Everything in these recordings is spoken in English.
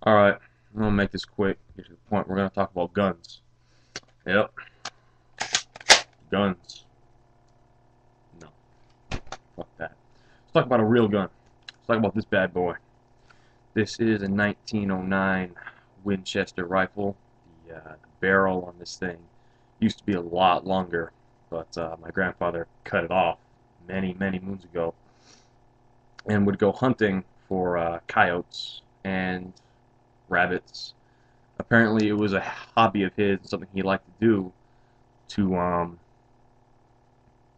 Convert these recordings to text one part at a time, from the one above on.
Alright, I'm gonna make this quick, get to the point. We're gonna talk about guns. Yep, guns. No, fuck that. Let's talk about a real gun. Let's talk about this bad boy. This is a 1909 Winchester rifle. The barrel on this thing used to be a lot longer, but my grandfather cut it off many moons ago and would go hunting for coyotes and rabbits. Apparently, it was a hobby of his, something he liked to do. To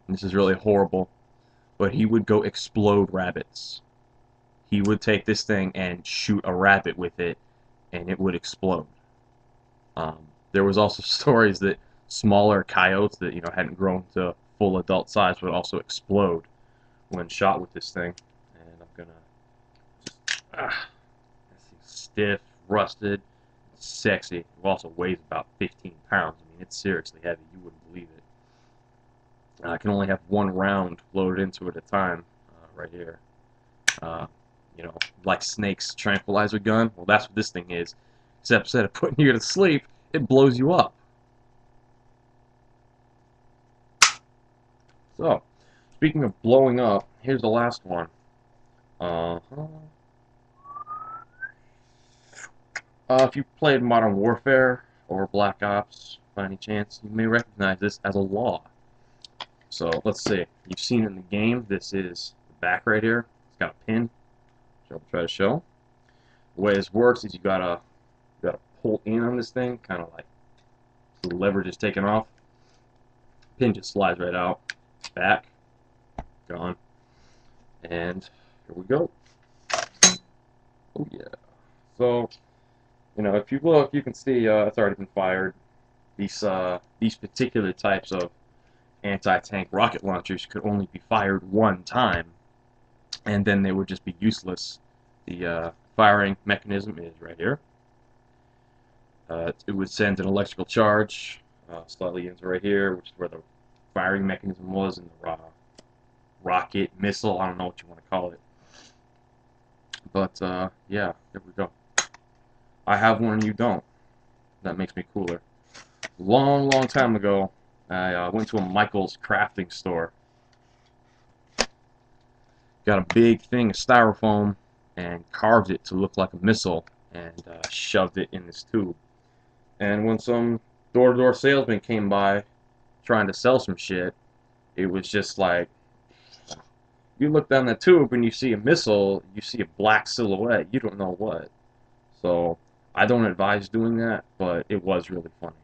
this is really horrible, but he would go explode rabbits. He would take this thing and shoot a rabbit with it, and it would explode. There was also stories that smaller coyotes that hadn't grown to full adult size would also explode when shot with this thing. And I'm gonna just this thing's stiff, rusted, sexy. It also weighs about 15 pounds. I mean, it's seriously heavy. You wouldn't believe it. I can only have one round loaded into it at a time, right here. Uh, like Snake's tranquilizer gun. Well, that's what this thing is. Except instead of putting you to sleep, it blows you up. So, speaking of blowing up, here's the last one. If you played Modern Warfare or Black Ops by any chance, you may recognize this as a law. So let's see. You've seen it in the game. This is the back right here. It's got a pin. Which I'll try to show. The way this works is you gotta pull in on this thing, kind of like the lever just taken off. Pin just slides right out. Back. Gone. And here we go. Oh yeah. So, if you look, you can see it's already been fired. These particular types of anti-tank rocket launchers could only be fired one time, and then they would just be useless. The firing mechanism is right here. It would send an electrical charge slightly into right here, which is where the firing mechanism was in the rocket, missile, I don't know what you want to call it. But, yeah, there we go. I have one and you don't. That makes me cooler. Long time ago, I went to a Michael's crafting store. Got a big thing of styrofoam and carved it to look like a missile and shoved it in this tube. And when some door-to-door salesman came by trying to sell some shit, it was just like, you look down the tube and you see a missile, you see a black silhouette, you don't know what. So I don't advise doing that, but it was really funny.